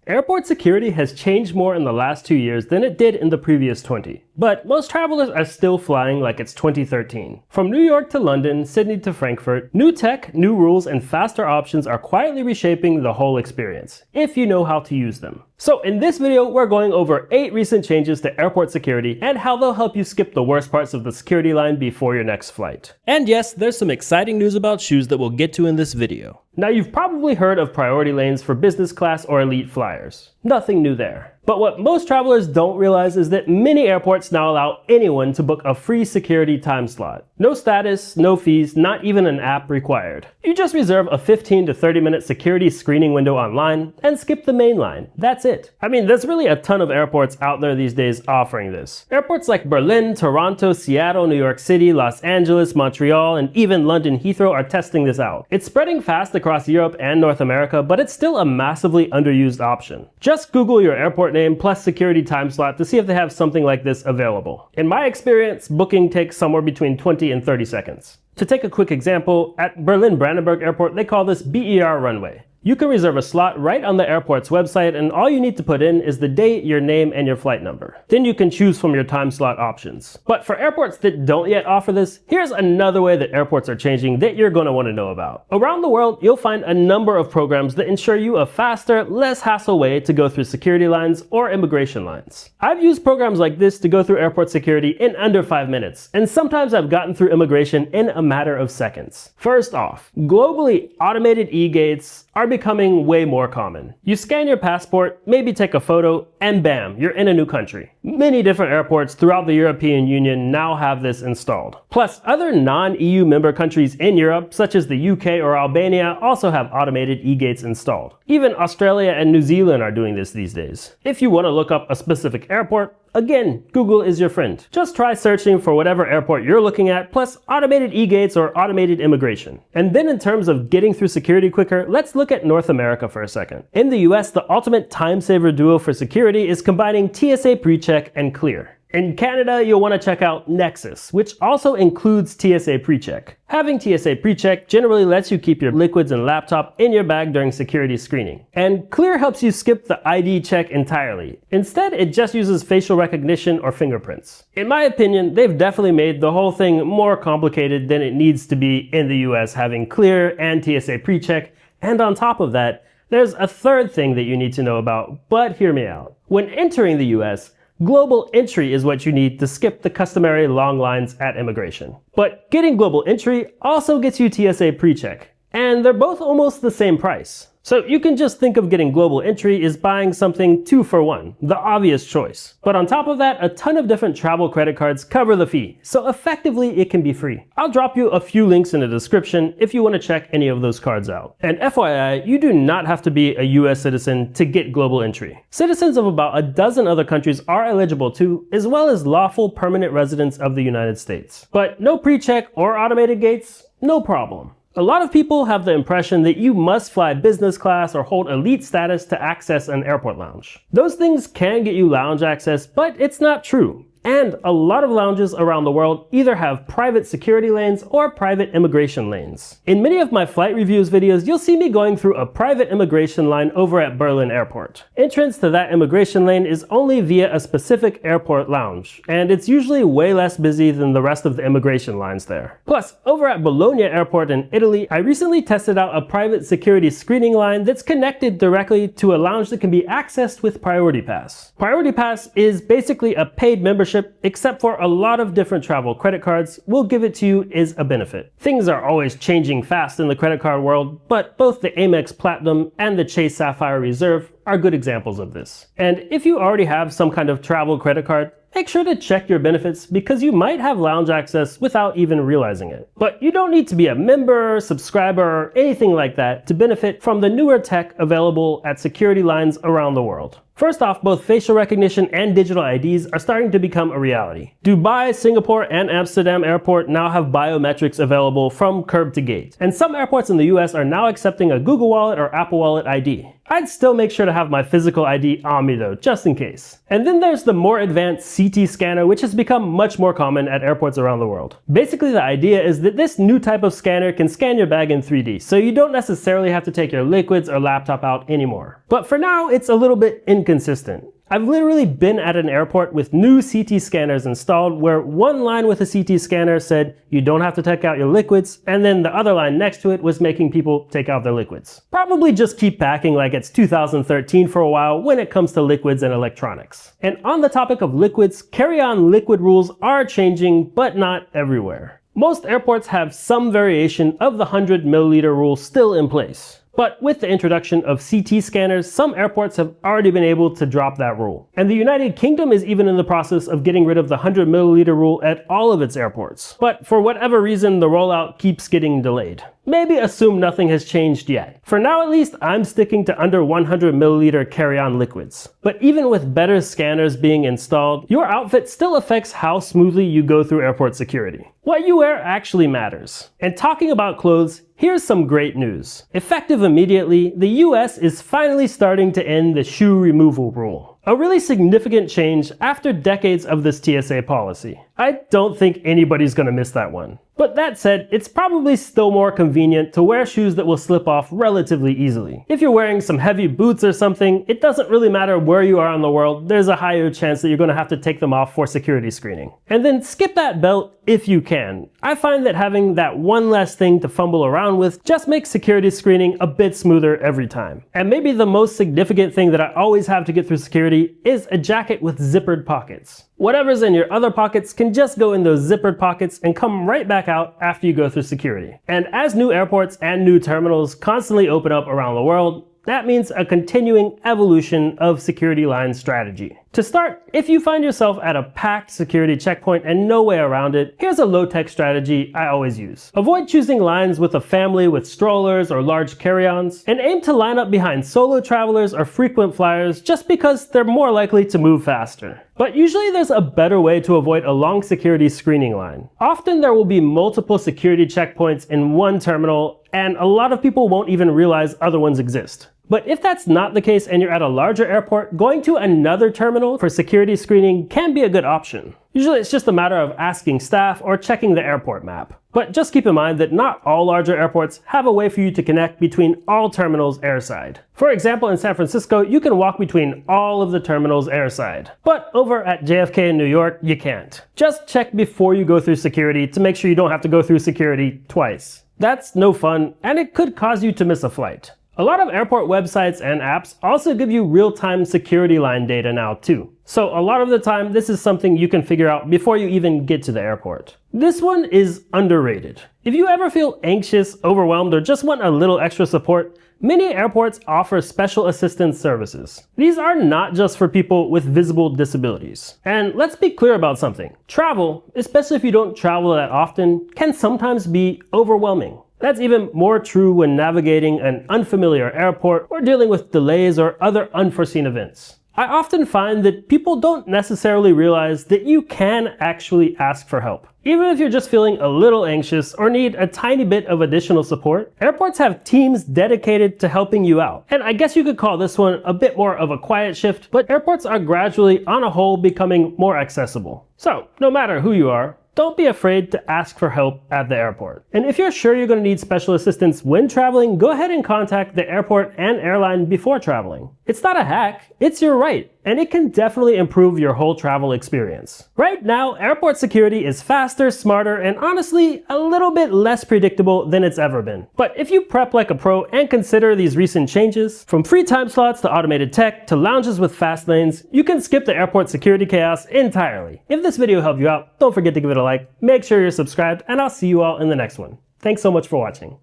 Airport security has changed more in the last 2 years than it did in the previous 20. But most travelers are still flying like it's 2013. From New York to London, Sydney to Frankfurt, new tech, new rules, and faster options are quietly reshaping the whole experience, if you know how to use them. So in this video, we're going over 8 recent changes to airport security and how they'll help you skip the worst parts of the security line before your next flight. And yes, there's some exciting news about shoes that we'll get to in this video. Now, you've probably heard of priority lanes for business class or elite flyers. Nothing new there. But what most travelers don't realize is that many airports now allow anyone to book a free security time slot. No status, no fees, not even an app required. You just reserve a 15 to 30 minute security screening window online and skip the main line. That's it. I mean, there's really a ton of airports out there these days offering this. Airports like Berlin, Toronto, Seattle, New York City, Los Angeles, Montreal, and even London Heathrow are testing this out. It's spreading fast across Europe and North America, but it's still a massively underused option. Just Google your airport name plus security time slot to see if they have something like this available. In my experience, booking takes somewhere between 20 and 30 seconds. To take a quick example, at Berlin Brandenburg Airport, they call this BER runway. You can reserve a slot right on the airport's website, and all you need to put in is the date, your name, and your flight number. Then you can choose from your time slot options. But for airports that don't yet offer this, here's another way that airports are changing that you're going to want to know about. Around the world, you'll find a number of programs that ensure you a faster, less hassle way to go through security lines or immigration lines. I've used programs like this to go through airport security in under 5 minutes, and sometimes I've gotten through immigration in a matter of seconds. First off, globally, automated e-gates are becoming way more common. You scan your passport, maybe take a photo, and bam, you're in a new country. Many different airports throughout the European Union now have this installed. Plus, other non-EU member countries in Europe, such as the UK or Albania, also have automated e-gates installed. Even Australia and New Zealand are doing this these days. If you want to look up a specific airport, again, Google is your friend. Just try searching for whatever airport you're looking at, plus automated e-gates or automated immigration. And then in terms of getting through security quicker, let's look at North America for a second. In the US, the ultimate time saver duo for security is combining TSA PreCheck and CLEAR. In Canada, you'll want to check out Nexus, which also includes TSA PreCheck. Having TSA PreCheck generally lets you keep your liquids and laptop in your bag during security screening. And CLEAR helps you skip the ID check entirely. Instead, it just uses facial recognition or fingerprints. In my opinion, they've definitely made the whole thing more complicated than it needs to be in the US, having CLEAR and TSA PreCheck. And on top of that, there's a third thing that you need to know about, but hear me out. When entering the US, global entry is what you need to skip the customary long lines at immigration. But getting global entry also gets you TSA PreCheck, and they're both almost the same price. So you can just think of getting global entry as buying something 2 for 1, the obvious choice. But on top of that, a ton of different travel credit cards cover the fee, so effectively it can be free. I'll drop you a few links in the description if you want to check any of those cards out. And FYI, you do not have to be a US citizen to get global entry. Citizens of about a dozen other countries are eligible too, as well as lawful permanent residents of the United States. But no pre-check or automated gates? No problem. A lot of people have the impression that you must fly business class or hold elite status to access an airport lounge. Those things can get you lounge access, but it's not true. And a lot of lounges around the world either have private security lanes or private immigration lanes. In many of my flight reviews videos, you'll see me going through a private immigration line over at Berlin Airport. Entrance to that immigration lane is only via a specific airport lounge, and it's usually way less busy than the rest of the immigration lines there. Plus, over at Bologna Airport in Italy, I recently tested out a private security screening line that's connected directly to a lounge that can be accessed with Priority Pass. Priority Pass is basically a paid membership, except for a lot of different travel credit cards. We'll give it to you as a benefit. Things are always changing fast in the credit card world, but both the Amex Platinum and the Chase Sapphire Reserve are good examples of this. And if you already have some kind of travel credit card, make sure to check your benefits because you might have lounge access without even realizing it. But you don't need to be a member, subscriber, or anything like that to benefit from the newer tech available at security lines around the world. First off, both facial recognition and digital IDs are starting to become a reality. Dubai, Singapore, and Amsterdam Airport now have biometrics available from curb to gate. And some airports in the US are now accepting a Google Wallet or Apple Wallet ID. I'd still make sure to have my physical ID on me though, just in case. And then there's the more advanced CT scanner, which has become much more common at airports around the world. Basically, the idea is that this new type of scanner can scan your bag in 3D, so you don't necessarily have to take your liquids or laptop out anymore. But for now, it's a little bit inconsistent. I've literally been at an airport with new CT scanners installed where one line with a CT scanner said you don't have to take out your liquids, and then the other line next to it was making people take out their liquids. Probably just keep packing like it's 2013 for a while when it comes to liquids and electronics. And on the topic of liquids, carry-on liquid rules are changing, but not everywhere. Most airports have some variation of the 100 milliliter rule still in place. But with the introduction of CT scanners, some airports have already been able to drop that rule. And the United Kingdom is even in the process of getting rid of the 100 milliliter rule at all of its airports. But for whatever reason, the rollout keeps getting delayed. Maybe assume nothing has changed yet. For now at least, I'm sticking to under 100 milliliter carry-on liquids. But even with better scanners being installed, your outfit still affects how smoothly you go through airport security. What you wear actually matters. And talking about clothes, here's some great news. Effective immediately, the US is finally starting to end the shoe removal rule. A really significant change after decades of this TSA policy. I don't think anybody's gonna miss that one. But that said, it's probably still more convenient to wear shoes that will slip off relatively easily. If you're wearing some heavy boots or something, it doesn't really matter where you are in the world, there's a higher chance that you're gonna have to take them off for security screening. And then skip that belt if you can. I find that having that one less thing to fumble around with just makes security screening a bit smoother every time. And maybe the most significant thing that I always have to get through security is a jacket with zippered pockets. Whatever's in your other pockets can just go in those zippered pockets and come right back out after you go through security. And as new airports and new terminals constantly open up around the world, that means a continuing evolution of security line strategy. To start, if you find yourself at a packed security checkpoint and no way around it, here's a low-tech strategy I always use. Avoid choosing lines with a family with strollers or large carry-ons, and aim to line up behind solo travelers or frequent flyers just because they're more likely to move faster. But usually there's a better way to avoid a long security screening line. Often there will be multiple security checkpoints in one terminal, and a lot of people won't even realize other ones exist. But if that's not the case and you're at a larger airport, going to another terminal for security screening can be a good option. Usually it's just a matter of asking staff or checking the airport map. But just keep in mind that not all larger airports have a way for you to connect between all terminals airside. For example, in San Francisco, you can walk between all of the terminals airside. But over at JFK in New York, you can't. Just check before you go through security to make sure you don't have to go through security twice. That's no fun, and it could cause you to miss a flight. A lot of airport websites and apps also give you real-time security line data now too. So a lot of the time, this is something you can figure out before you even get to the airport. This one is underrated. If you ever feel anxious, overwhelmed, or just want a little extra support, many airports offer special assistance services. These are not just for people with visible disabilities. And let's be clear about something. Travel, especially if you don't travel that often, can sometimes be overwhelming. That's even more true when navigating an unfamiliar airport or dealing with delays or other unforeseen events. I often find that people don't necessarily realize that you can actually ask for help. Even if you're just feeling a little anxious or need a tiny bit of additional support, airports have teams dedicated to helping you out. And I guess you could call this one a bit more of a quiet shift, but airports are gradually, on a whole, becoming more accessible. So, no matter who you are, don't be afraid to ask for help at the airport. And if you're sure you're going to need special assistance when traveling, go ahead and contact the airport and airline before traveling. It's not a hack, it's your right, and it can definitely improve your whole travel experience. Right now, airport security is faster, smarter, and honestly, a little bit less predictable than it's ever been. But if you prep like a pro and consider these recent changes, from free time slots to automated tech to lounges with fast lanes, you can skip the airport security chaos entirely. If this video helped you out, don't forget to give it a like, make sure you're subscribed, and I'll see you all in the next one. Thanks so much for watching.